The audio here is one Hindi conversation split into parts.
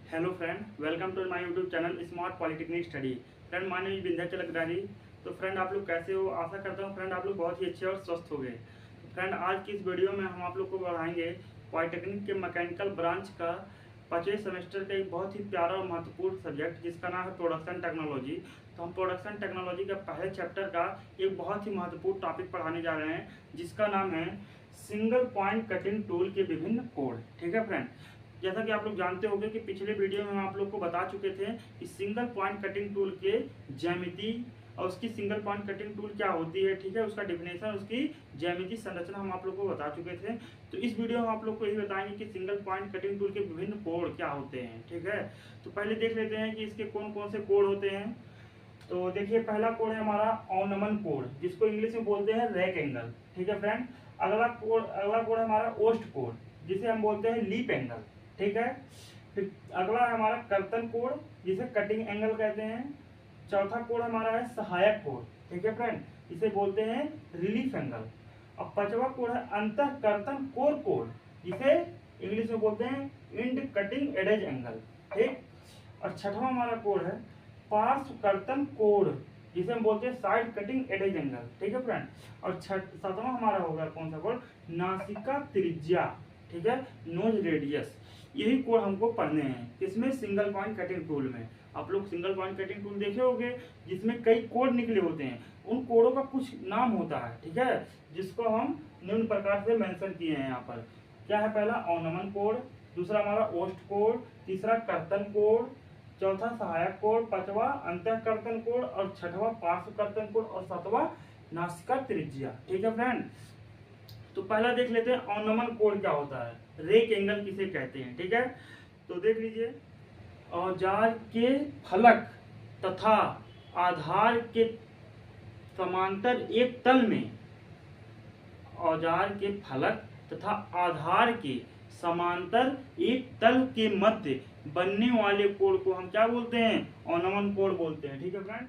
Hello friend, welcome to my YouTube channel smart polytechnic study. Friend, my name is Vindhyachal Agrawal. तो फ्रेंड, आप लोग कैसे हो? आशा करता हूँ फ्रेंड आप लोग बहुत ही अच्छे और स्वस्थ हो गए। तो फ्रेंड, आज की इस वीडियो में हम आप लोग को बढ़ाएंगे पॉलिटेक्निक के मैकेनिकल ब्रांच का 5वें सेमेस्टर का एक बहुत ही प्यारा और महत्वपूर्ण सब्जेक्ट जिसका नाम है प्रोडक्शन टेक्नोलॉजी। तो हम प्रोडक्शन टेक्नोलॉजी का पहले चैप्टर का एक बहुत ही महत्वपूर्ण टॉपिक पढ़ाने जा रहे हैं जिसका नाम है सिंगल पॉइंट कटिंग टूल के विभिन्न कोड। ठीक है फ्रेंड, जैसा कि आप लोग जानते होंगे कि पिछले वीडियो में हम आप लोग को बता चुके थे कि सिंगल पॉइंट कटिंग टूल के ज्यामिति और उसकी सिंगल पॉइंट कटिंग टूल क्या होती है, ठीक है, उसका डिफिनेशन, उसकी ज्यामिति संरचना हम आप लोग को बता चुके थे। तो इस वीडियो में आप लोग को यही बताएंगे कि सिंगल पॉइंट कटिंग टूल के विभिन्न कोड क्या होते हैं। ठीक है, तो पहले देख लेते हैं कि इसके कौन कौन से कोड होते हैं। तो देखिए, पहला कोड है हमारा ऑनमन कोड, जिसको इंग्लिश में बोलते हैं रैक एंगल। ठीक है फ्रेंड, अगला कोड है हमारा ओस्ट कोड, जिसे हम बोलते हैं लीप एंगल। ठीक है, फिर अगला है हमारा कर्तन कोड, जिसे कटिंग एंगल कहते हैं। चौथा कोड हमारा है सहायक कोड। ठीक है फ्रेंड, इसे बोलते हैं रिलीफ एंगल। और पांचवा कोड है अंतः कर्तन कोर कोड, जिसे इंग्लिश में बोलते हैं इंड कटिंग एडेज एंगल। ठीक, और छठवां हमारा कोड है पार्श्व कर्तन कोड, जिसे हम बोलते हैं साइड कटिंग एडेज एंगल। ठीक है फ्रेंड, और सातवां हमारा होगा कौन सा कोड? नासिका त्रिज्या। ठीक है, नोज रेडियस। यही कोड हमको पढ़ने हैं किसमें? सिंगल पॉइंट कटिंग टूल में। आप लोग सिंगल पॉइंट कटिंग टूल देखे होंगे जिसमें कई कोड निकले होते हैं, उन कोडों का कुछ नाम होता है। ठीक है, जिसको हम निम्न प्रकार से मेंशन किए हैं यहाँ पर। क्या है? पहला ऑनमन कोड, दूसरा हमारा ओस्ट कोड, तीसरा कर्तन कोड, चौथा सहायक कोड, पांचवा अंतः कर्तन कोड, और छठवा पार्श्व कर्तन कोड, और सातवां नासिका त्रिज्या। ठीक है फ्रेंड, तो पहला देख लेते हैं ऑनमन कोड क्या होता है, रेक एंगल किसे कहते हैं। ठीक है, तो देख लीजिए, औजार के फलक तथा आधार के समांतर एक तल में, औजार के फलक तथा आधार के समांतर एक तल के मध्य बनने वाले कोड को हम क्या बोलते हैं? ऑनमन कोड बोलते हैं। ठीक है फ्रेंड,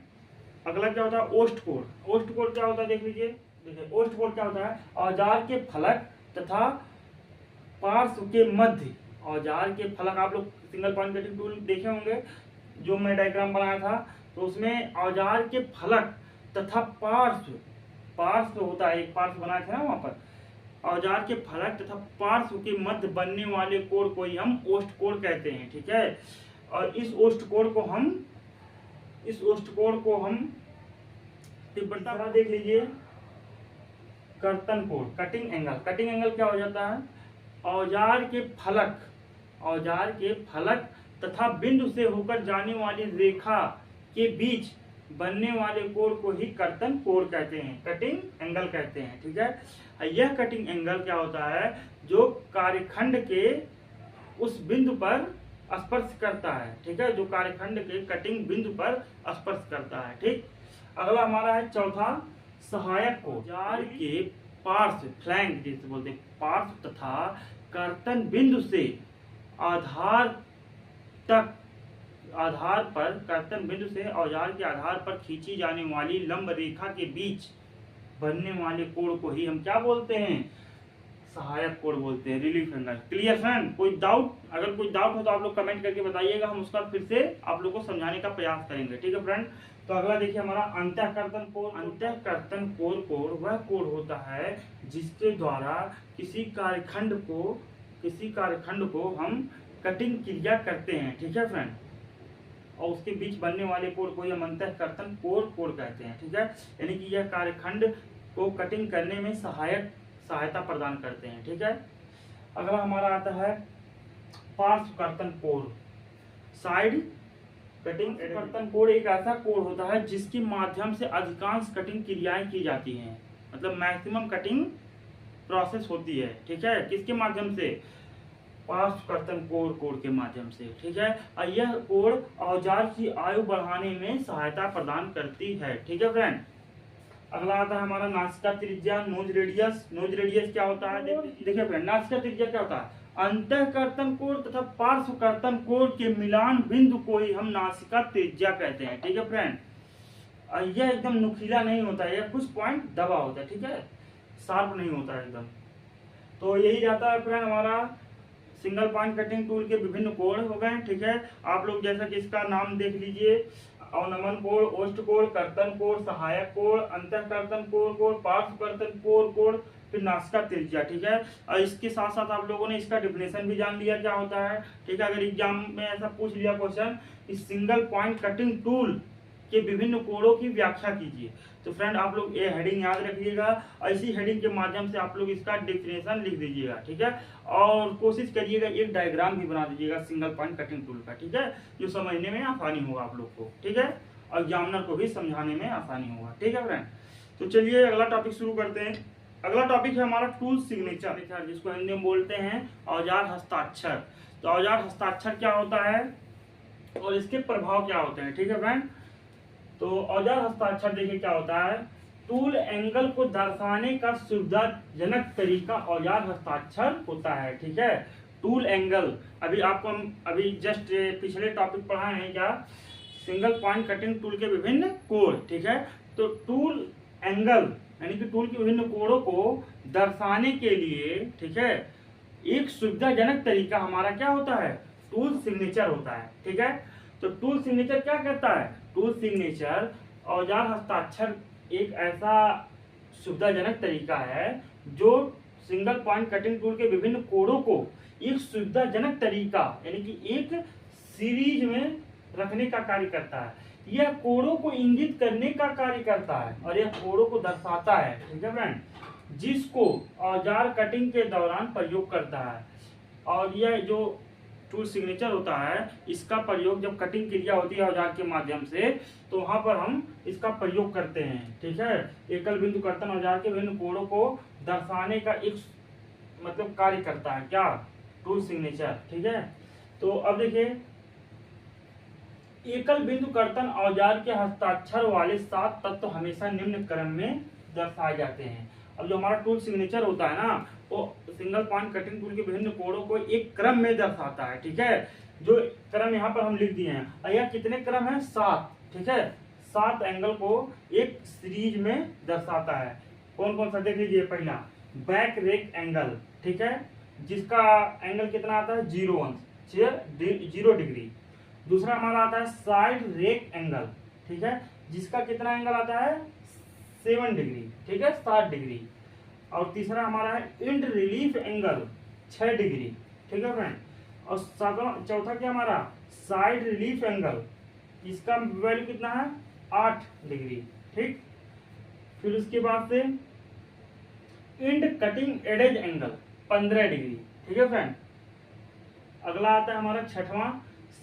अगला क्या होता है? ओस्ट कोड। ओस्ट कोड क्या होता है देख लीजिए। देखिए, ओस्ट कोड क्या होता है? औजार के फलक तथा पार्श्व के मध्य। औजार के फलक, आप लोग सिंगल पॉइंट कटिंग टूल देखे होंगे, जो मैं डायग्राम बनाया था, तो उसमें औजार के फलक तथा पार्श्व, पार्श्व होता है, एक पार्श्व बनाया था ना वहां पर। औजार के फलक तथा पार्श्व के मध्य बनने वाले कोड को ही हम ओस्ट कोड कहते हैं। ठीक है, और इस ओस्ट कोड को हम तीव्रता देख लीजिए। कर्तन code, cutting angle. Cutting angle क्या हो जाता है? औजार के फलक तथा बिंदु से होकर जाने वाली रेखा के बीच बनने वाले कोड को ही कर्तन कोड कहते हैं, कटिंग एंगल कहते हैं। ठीक है, यह कटिंग एंगल क्या होता है? जो कार्यखंड के उस बिंदु पर स्पर्श करता है। ठीक है, जो कार्यखंड के कटिंग बिंदु पर स्पर्श करता है। ठीक, अगला हमारा है चौथा सहायक कोड। औजार के पार्श्व, फ्लैंक जिसे बोलते हैं, पार्श्व तथा कर्तन बिंदु से आधार तक, आधार पर, कर्तन बिंदु से औजार के आधार पर खींची जाने वाली लंब रेखा के बीच बनने वाले कोड को ही हम क्या बोलते हैं? सहायक कोड बोलते हैं, रिलीफ एंगल। Clear friend? कोई डाउट? अगर कोई डाउट हो तो आप लोग कमेंट करके बताइएगा, हम उसका फिर से आप लोग को समझाने का प्रयास करेंगे। ठीक है फ्रेंड, तो अगला देखिए हमारा अंतः कर्तन कोड। अंतः कर्तन कोड वह कोड होता है जिसके द्वारा किसी कार्यखंड को हम कटिंग क्रिया करते हैं। ठीक है फ्रेंड, और उसके बीच बनने वाले कोड को हम अंतः कर्तन कोड कहते हैं। ठीक है, यानी कि यह कार्यखंड को कटिंग करने में सहायता प्रदान करते हैं। ठीक है, अगला हमारा आता है पार्श्व कर्तन कोड, साइड कटिंग कर्तन कोड। एक ऐसा कोड होता है जिसके माध्यम से अधिकांश कटिंग क्रियाएं की जाती हैं, मतलब मैक्सिमम कटिंग प्रोसेस होती है। ठीक है, किसके माध्यम से? पार्श्व कर्तन कोड के माध्यम से। ठीक है, और यह कोड औजार की आयु बढ़ाने में सहायता प्रदान करती है। ठीक है फ्रेंड, अगला आता है हमारा नासिका त्रिज्या, नोज रेडियस। नोज रेडियस क्या होता है? देखिए फ्रेंड, नासिका त्रिज्या क्या होता है? अंतः कर्तन कोड तथा पार्श्व कर्तन कोड के मिलान बिंदु को ही हम नासिका त्रिज्या कहते हैं। ठीक है फ्रेंड, यह एकदम नुकीला नहीं होता है, यह कुछ पॉइंट दबा होता है। ठीक है, शार्प नहीं होता है एकदम। तो यही रहता है फ्रेंड हमारा सिंगल पॉइंट कटिंग टूल के विभिन्न कोड हो गए, ठीक है। आप लोग जैसा कि इसका नाम देख लीजिए, अवनमन कोड, ओष्ठ कोड, कर्तन कोड, सहायक कोड, अंतर कर्तन कोड, पार्श्व कर्तन कोड, फिर नासिका त्रिज्या, ठीक है। और इसके साथ साथ आप लोगों ने इसका डिफिनेशन भी जान लिया क्या होता है, ठीक है। अगर एग्जाम में ऐसा पूछ लिया क्वेश्चन कि सिंगल पॉइंट कटिंग टूल के विभिन्न कोडों की व्याख्या कीजिए, तो फ्रेंड आप लोग ये हेडिंग याद रखिएगा। ऐसी हेडिंग के माध्यम से आप लोग इसका डिफिनेशन लिख दीजिएगा, ठीक है। और कोशिश करिएगा एक डायग्राम भी बना दीजिएगा सिंगल पॉइंट कटिंग टूल का, ठीक है, जो समझने में आसानी होगा आप लोग को, ठीक है, और एग्जामिनर को भी समझाने में आसानी होगा, ठीक है फ्रेंड। तो चलिए अगला टॉपिक शुरू करते हैं। अगला टॉपिक है हमारा टूल सिग्नेचर, जिसको हिंदी में बोलते हैं औजार हस्ताक्षर। तो औजार हस्ताक्षर क्या होता है और इसके प्रभाव क्या होते हैं, ठीक है फ्रेंड। तो औजार हस्ताक्षर देखिए क्या होता है, टूल एंगल को दर्शाने का सुविधाजनक तरीका औजार हस्ताक्षर होता है, ठीक है। टूल एंगल अभी आपको अभी जस्ट पिछले टॉपिक पढ़ाए हैं क्या, सिंगल पॉइंट कटिंग टूल के विभिन्न कोड, ठीक है। तो टूल एंगल यानी कि टूल के विभिन्न कोडों को दर्शाने के लिए, ठीक है, एक सुविधाजनक तरीका हमारा क्या होता है, टूल सिग्नेचर होता है, ठीक है। तो टूल सिग्नेचर क्या करता है, टूल सिग्नेचर औजार हस्ताक्षर एक ऐसा सुविधाजनक तरीका है जो सिंगल पॉइंट कटिंग टूल के विभिन्न कोडों को एक सुविधाजनक तरीका यानी कि एक सीरीज में रखने का कार्य करता है। यह कोडों को इंगित करने का कार्य करता है और यह कोडों को दर्शाता है, ठीक है फ्रेंड, जिसको औजार कटिंग के दौरान प्रयोग करता है। और यह जो टूल सिग्नेचर होता है इसका प्रयोग जब कटिंग क्रिया होती है औजार के माध्यम से, तो वहां पर हम इसका प्रयोग करते हैं, ठीक है। एकल बिंदु कर्तन औजार के विभिन्न कोडों को दर्शाने का एक मतलब कार्य करता है क्या, टूल सिग्नेचर, ठीक है। तो अब देखिए, एकल बिंदु कर्तन औजार के हस्ताक्षर वाले 7 तत्व हमेशा निम्न क्रम में दर्शाए जाते हैं। अब जो हमारा टूल सिग्नेचर होता है ना, वो सिंगल पॉइंट कटिंग टूल के विभिन्न कोडों को एक क्रम में दर्शाता है, ठीक है। जो क्रम यहाँ पर हम लिख दिए हैं, और यह कितने क्रम है, 7, ठीक है। 7 एंगल को एक सीरीज में दर्शाता है। कौन कौन सा देख लीजिए, पहला बैक रेक एंगल, ठीक है, जिसका एंगल कितना आता है 0 डिग्री। दूसरा हमारा आता है साइड रेक एंगल, ठीक है, जिसका कितना एंगल आता है 7 डिग्री, ठीक है, 7 डिग्री। और तीसरा हमारा है इंड रिलीफ एंगल 6 डिग्री, ठीक है फ्रेंड। और चौथा क्या हमारा साइड रिलीफ एंगल, इसका वैल्यू कितना है 8 डिग्री, ठीक। फिर उसके बाद से end cutting edges angle 15 degree, ठीक है फ्रेंड। अगला आता है हमारा छठवां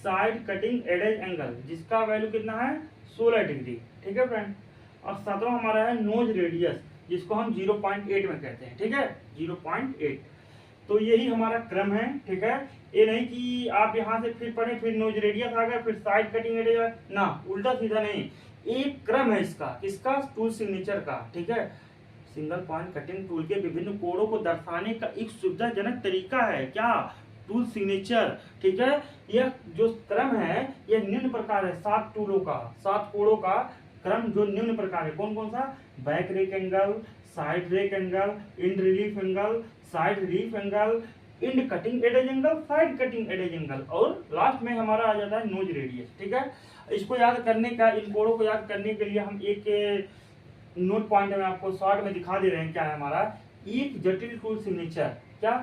साइड कटिंग एडेज एंगल, जिसका वैल्यू कितना है 16 डिग्री, ठीक है फ्रेंड। और सातवां हमारा है नोज रेडियस, जिसको हम 0.8 में कहते हैं, ठीक है, 0.8। तो यही हमारा क्रम है, ठीक है। ये नहीं कि आप यहाँ से फिर पढ़े फिर नोज रेडियस आ गया फिर साइड कटिंग एडेज ना, उल्टा सीधा नहीं, एक क्रम है इसका, किसका, टूल सिग्नेचर का, ठीक है। सिंगल पॉइंट कटिंग टूल के विभिन्न कोडों को दर्शाने का एक सुविधाजनक तरीका है क्या, टूल सिग्नेचर, ठीक है। यह जो क्रम है यह निम्न प्रकार है 7 टूलों का, 7 कोडों का क्रम जो निम्न प्रकार है। कौन कौन सा, back rake angle, side rake angle, end relief angle, side relief angle, end cutting edges angle, side cutting edges angle, और लास्ट में हमारा आ जाता है नोज रेडियस, ठीक है। इसको याद करने का, इन कोडों को याद करने के लिए हम एक नोट पॉइंट में आपको शॉर्ट में दिखा दे रहे हैं क्या है हमारा एक जटिल टूल सिग्नेचर, क्या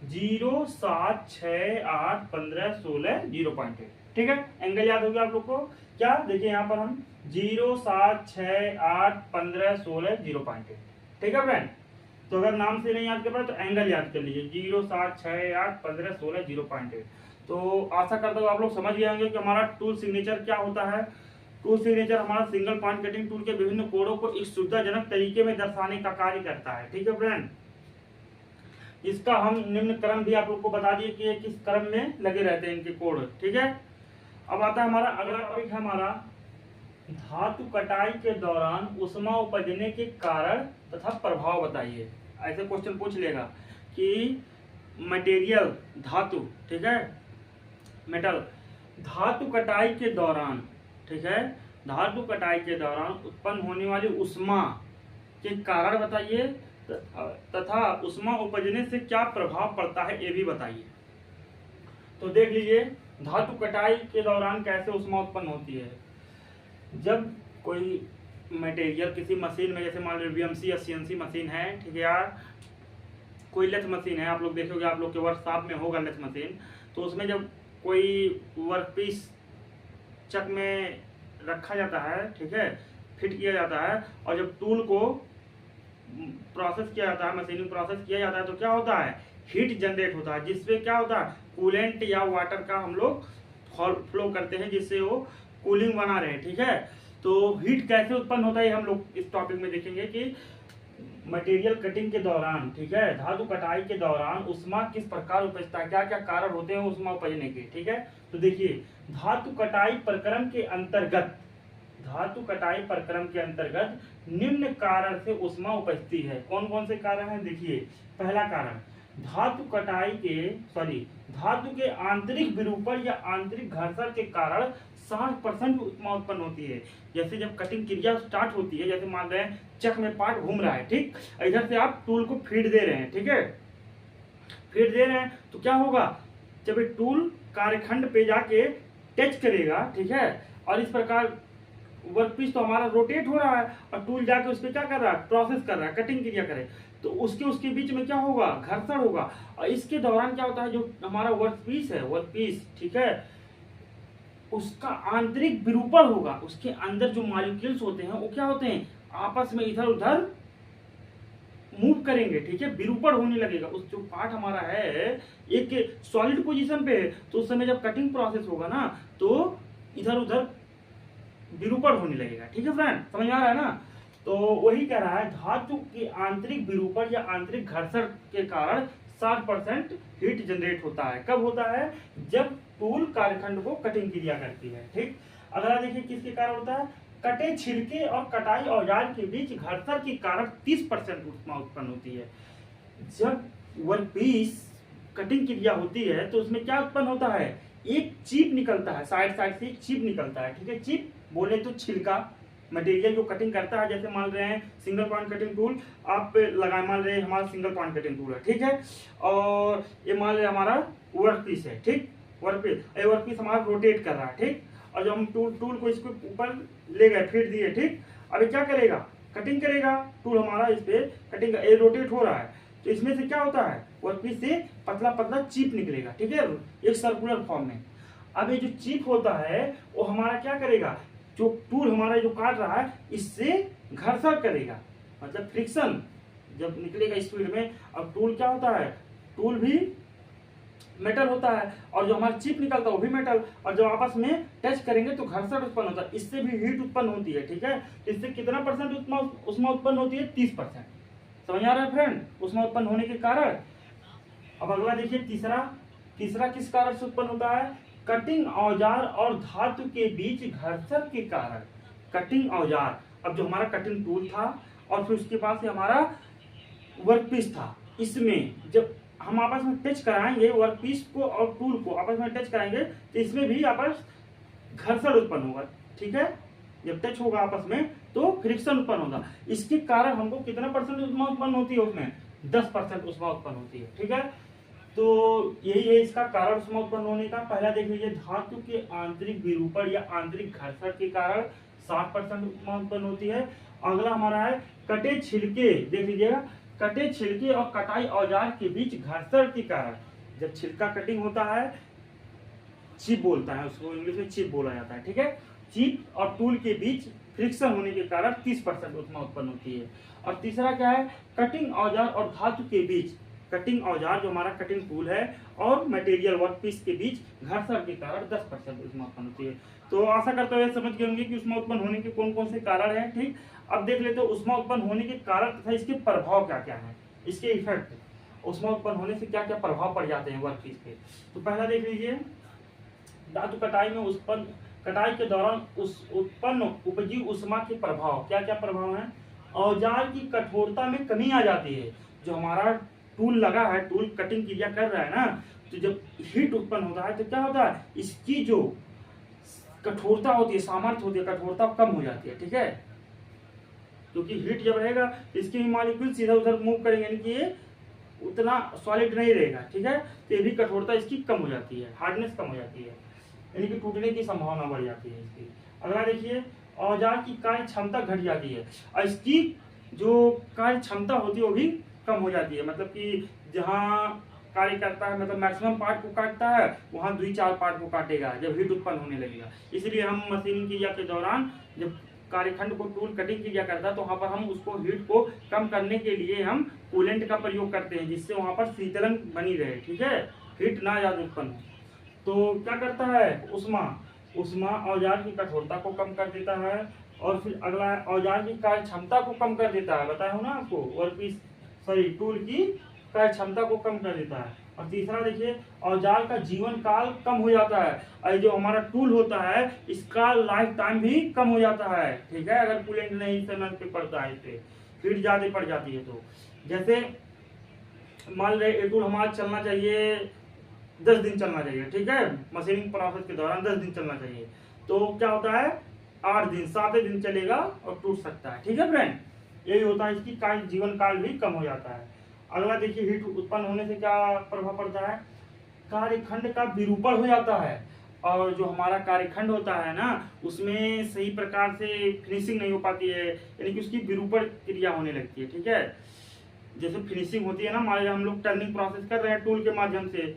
0 7 6 8 15 16 0.8, ठीक है। एंगल याद हो गया आप लोग को, क्या देखिए यहाँ पर हम 0 7 6 8 15 16 0.8, ठीक है फ्रेंड। तो अगर नाम से नहीं याद कर पाए तो एंगल याद कर लीजिए 0 7 6 8 15 16 0.8। तो आशा करता हूँ आप लोग समझ गए होंगे कि हमारा टूल सिग्नेचर क्या होता है। टूल सिग्नेचर हमारा सिंगल पॉइंट कटिंग टूल के विभिन्न कोडों को एक सुविधाजनक तरीके में दर्शाने का कार्य करता है, ठीक है फ्रेंड। इसका हम निम्न क्रम भी आप लोग को बता दिए कि किस क्रम में लगे रहते हैं इनके कोड, ठीक है। अब आता है हमारा अगला टॉपिक, हमारा धातु कटाई के दौरान उष्मा उपजने के कारण तथा प्रभाव बताइए। ऐसे क्वेश्चन पूछ लेगा कि मटेरियल धातु, ठीक है, मेटल, धातु कटाई के दौरान, ठीक है, धातु कटाई के दौरान उत्पन्न होने वाली उष्मा के कारण बताइए तथा उष्मा उपजने से क्या प्रभाव पड़ता है ये भी बताइए। तो देख लीजिए धातु कटाई के दौरान कैसे ऊष्मा उत्पन्न होती है। जब कोई मटेरियल किसी मशीन में, जैसे मान लो VMC या CNC मशीन है, ठीक है यार, कोई लेथ मशीन है, आप लोग देखोगे, आप लोग के वर्कशॉप में होगा लेथ मशीन, तो उसमें जब कोई वर्क पीस चक में रखा जाता है, ठीक है, फिट किया जाता है, और जब टूल को प्रोसेस किया जाता है, मशीनिंग प्रोसेस किया जाता है, तो क्या होता है, हीट जनरेट होता है, जिससे क्या होता है, कूलेंट या वाटर का हम लोग फ्लो करते हैं, जिससे वो कूलिंग बना रहे हैं, ठीक है। तो हीट कैसे उत्पन्न होता है हम लोग इस टॉपिक में देखेंगे कि मटेरियल कटिंग के दौरान, ठीक है, धातु कटाई के दौरान ऊष्मा किस प्रकार उपजता है, क्या क्या कारण होते हैं ऊष्मा उपजने के, ठीक है। तो देखिए धातु कटाई प्रक्रम के अंतर्गत, धातु कटाई प्रक्रम के अंतर्गत निम्न कारण से ऊष्मा उपजती है। कौन कौन से कारण हैं, देखिए पहला कारण, धातु कटाई के धातु के आंतरिक विरूपण या आंतरिक घर्षण के कारण 60% ऊष्मा उत्पन्न होती है। जैसे जब कटिंग क्रिया स्टार्ट होती है, जैसे मान रहे हैं चक में पार्ट घूम रहा है, ठीक, इधर से आप टूल को फीड दे रहे हैं, ठीक है, फीड दे रहे हैं, तो क्या होगा, जब ये टूल कार्यखंड पे जाके टच करेगा, ठीक है, और इस प्रकार वर्कपीस तो हमारा रोटेट हो रहा है और टूल जाके उस पर क्या कर रहा है, प्रोसेस कर रहा है, कटिंग क्रिया करे, तो उसके बीच में क्या होगा, घर्षण होगा, और इसके दौरान क्या होता है, जो हमारा वर्कपीस है, वर्कपीस, ठीक है, उसका आंतरिक विरूपण होगा, उसके अंदर जो मॉलिक्यूल्स होते हैं वो क्या होते हैं, आपस में इधर उधर मूव करेंगे, ठीक है, विरूपण होने लगेगा। उस जो पार्ट हमारा है एक सॉलिड पोजीशन पे है, तो उस समय जब कटिंग प्रोसेस होगा ना, तो इधर उधर विरूपण होने लगेगा, ठीक है फ्रेंड, समझ में आ रहा है ना। तो वही कह रहा है धातु के आंतरिक विरूपण या आंतरिक घर्षण के कारण 60% हीट जनरेट होता है। कब होता है, जब टूल कार्यखंड को कटिंग क्रिया करती है, ठीक। अगला देखिए किसके कारण होता है, कटे छिलके और कटाई औजार के बीच घर्षण के कारण 30% ऊष्मा उत्पन्न होती है। जब वर्कपीस कटिंग क्रिया होती है तो उसमें क्या उत्पन्न होता है, एक चिप निकलता है, साइड से एक चिप निकलता है, ठीक है, चिप बोले तो छिलका, मटेरियल जो कटिंग करता है, जैसे मान रहे हैं सिंगल पॉइंट कटिंग टूल आप लगा, मान रहे हैं हमारा सिंगल पॉइंट कटिंग टूल है, ठीक है, और ये मान रहे हमारा वर्कपीस है, ठीक, वर्कपीस हमारा रोटेट कर रहा है, ठीक, और जब हम टूल को इसके ऊपर ले गए, फिर दिए, ठीक, अभी क्या करेगा, कटिंग करेगा, टूल हमारा इस पे कटिंग, ये रोटेट हो रहा है, तो इसमें से क्या होता है, वर्कपीस से पतला पतला चिप निकलेगा, ठीक है, एक सर्कुलर फॉर्म में। अब ये जो चिप होता है वो हमारा क्या करेगा, जो टूल हमारा जो काट रहा है इससे घर्षण करेगा, मतलब फ्रिक्शन जब निकलेगा स्पीड में। अब टूल क्या होता है, टूल भी मेटल होता है, और जो हमारा चिप निकलता है वो भी मेटल, और जब आपस में टच करेंगे तो घर्षण उत्पन्न होता है, इससे भी हीट उत्पन्न होती है, ठीक है। इससे कितना परसेंट ऊष्मा उत्पन्न होती है, 30%। समझ आ रहा है फ्रेंड, ऊष्मा उत्पन्न होने के कारण। अब अगला देखिए तीसरा किस कारण से उत्पन्न होता है, कटिंग औजार और धातु के बीच घर्षण के कारण। कटिंग औजार, अब जो हमारा कटिंग टूल था और फिर उसके पास हमारा वर्कपीस था, इसमें जब हम आपस में टच कराएंगे वर्कपीस को और टूल को आपस में टच कराएंगे तो इसमें भी आपस घर्षण उत्पन्न होगा, ठीक है, जब टच होगा आपस में तो फ्रिक्शन उत्पन्न होगा। इसके कारण हमको कितना परसेंट ऊष्मा उत्पन्न होती है, उसमें 10% ऊष्मा उत्पन्न होती है, ठीक है। तो यही है इसका कारण ऊष्मा उत्पन्न होने का। पहला देख लीजिए, धातु के आंतरिक विरूपण या आंतरिक घर्षण के कारण 60% ऊष्मा उत्पन्न होती है। अगला हमारा है कटे छिलके, देख लीजिएगा, कटे छिलके और कटाई औजार के बीच घर्षण के कारण। जब छिलका कटिंग होता है, चिप बोलता है उसको, इंग्लिश में चिप बोला जाता है, ठीक है, चिप और टूल के बीच फ्रिक्शन होने के कारण 30% ऊष्मा उत्पन्न होती है। और तीसरा क्या है, कटिंग औजार और धातु के बीच, कटिंग औजार जो हमारा कटिंग टूल है और मटेरियल वर्कपीस के बीच घर्षण के कारण 10% ऊष्मा उत्पन्न होती है। तो आशा करता हूँ समझ गए होंगे कि ऊष्मा उत्पन्न होने के कौन कौन से कारण हैं, ठीक। अब देख लेते हैं ऊष्मा उत्पन्न होने के कारण तथा इसके प्रभाव क्या क्या है, इसके इफेक्ट, ऊष्मा उत्पन्न होने से क्या क्या प्रभाव पड़ जाते हैं वर्कपीस पे। तो पहला देख लीजिए, धातु कटाई में कटाई के दौरान उत्पन्न उपजी ऊष्मा के प्रभाव, क्या क्या प्रभाव है। औजार की कठोरता में कमी आ जाती है, जो हमारा टूल लगा है, टूल कटिंग क्रिया कर रहा है ना, तो जब हीट उत्पन्न होता है तो क्या होता है, इसकी जो कठोरता होती है, सामर्थ्य होती है, कठोरता कम हो जाती है, ठीक है, क्योंकि हीट जब रहेगा इसके मॉलिक्यूल सीधा उधर मूव करेंगे, यानी कि ये उतना सॉलिड नहीं रहेगा, ठीक है। तो ये भी कठोरता इसकी कम हो जाती है, हार्डनेस कम हो जाती है, यानी कि टूटने की संभावना बढ़ जाती है इसकी। अगला देखिए, औजार की कार्य क्षमता घट जाती है और इसकी जो कार्य क्षमता होती है वो भी कम हो जाती है। मतलब कि जहाँ कार्य करता है, मतलब मैक्सिमम पार्ट को काटता है, वहाँ 2-4 पार्ट को काटेगा जब हीट उत्पन्न होने लगेगा। इसलिए हम मशीनिंग क्रिया के दौरान जब कार्यखंड को टूल कटिंग किया करता है तो वहाँ पर हम उसको हीट को कम करने के लिए हम कूलेंट का प्रयोग करते हैं, जिससे वहाँ पर शीतलन बनी रहे, ठीक है, हीट ना ज़्यादा उत्पन्न हो। तो क्या करता है उष्मा औजार की कठोरता को कम कर देता है। और फिर अगला है औजार की कार्य क्षमता को कम कर देता है, बताया हूँ ना आपको, वर्कपीस टूल की कार्य क्षमता को कम कर देता है। और तीसरा देखिए, औजार का जीवन काल कम हो जाता है और जो हमारा टूल होता है इसका लाइफ टाइम भी कम हो जाता है, ठीक है, अगर कूलेंट नहीं समय पे पड़ता है, इस पे हीट ज्यादा पड़ जाती है। तो जैसे मान लीजिए ये टूल हमारा चलना चाहिए 10 दिन चलना चाहिए, ठीक है, मशीनिंग प्रोसेस के दौरान 10 दिन चलना चाहिए, तो क्या होता है 8 दिन 7 दिन चलेगा और टूट सकता है, ठीक है फ्रेंड। यही होता है, इसकी कार्य जीवन काल भी कम हो जाता है। अगला देखिए, हीट उत्पन्न होने से क्या प्रभाव पड़ता है, कार्यखंड का विरूपण हो जाता है और जो हमारा कार्यखंड होता है ना उसमें सही प्रकार से फिनिशिंग नहीं हो पाती है, यानी कि उसकी विरूपण क्रिया होने लगती है, ठीक है। जैसे फिनिशिंग होती है ना, मान लीजिए हम लोग टर्निंग प्रोसेस कर रहे हैं टूल के माध्यम से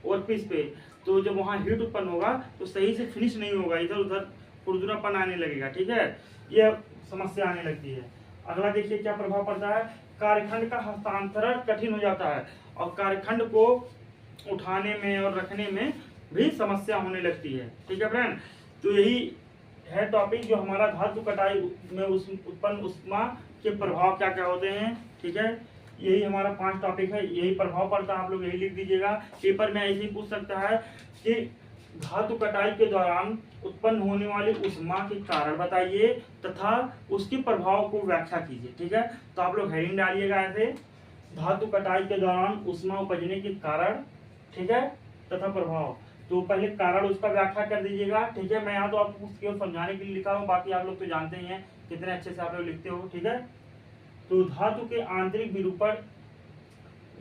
वर्कपीस पे, तो जब वहाँ हीट उत्पन्न होगा तो सही से फिनिश नहीं होगा, इधर उधर खुरदुरापन आने लगेगा, ठीक है, यह समस्या आने लगती है। अगला देखिए क्या प्रभाव पड़ता है, कार्यखंड का हस्तांतरण कठिन हो जाता है और कार्यखंड को उठाने में और रखने में भी समस्या होने लगती है, ठीक है फ्रेंड। तो यही है टॉपिक जो हमारा धातु कटाई में उत्पन्न ऊष्मा के प्रभाव क्या क्या होते हैं, ठीक है। यही हमारा 5 टॉपिक है, यही प्रभाव पड़ता है, आप लोग यही लिख दीजिएगा। पेपर में ऐसे ही पूछ सकता है कि धातु कटाई के दौरान उत्पन्न होने वाली ऊष्मा के कारण बताइए तथा उसके प्रभाव को व्याख्या कीजिए, ठीक है। तो आप लोग हेडिंग डालिएगा ऐसे, धातु कटाई के दौरान ऊष्मा उपजने के कारण, ठीक है, तथा प्रभाव। तो पहले कारण उसका व्याख्या कर दीजिएगा, ठीक है। मैं यहाँ तो आपको केवल समझाने के लिए लिखा हूँ, बाकी आप लोग तो जानते ही हैं कितने अच्छे से आप लोग लिखते हो, ठीक है। तो धातु के आंतरिक विरूपण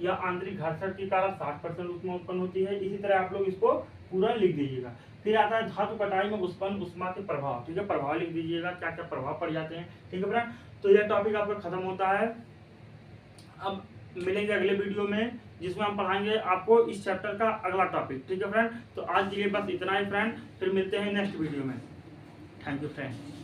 या आंतरिक घर्षण के कारण 60% ऊष्मा उत्पन्न होती है। इसी तरह आप लोग इसको पूरा लिख दीजिएगा। फिर आता है धातु कटाई में उत्पन्न ऊष्मा के प्रभाव, ठीक है, प्रभाव लिख दीजिएगा, क्या क्या प्रभाव पड़ जाते हैं, ठीक है फ्रेंड। तो यह टॉपिक आपका खत्म होता है। अब मिलेंगे अगले वीडियो में जिसमें हम पढ़ाएंगे आपको इस चैप्टर का अगला टॉपिक, ठीक है फ्रेंड। तो आज के लिए बस इतना ही फ्रेंड, फिर मिलते हैं नेक्स्ट वीडियो में। Thank you friend.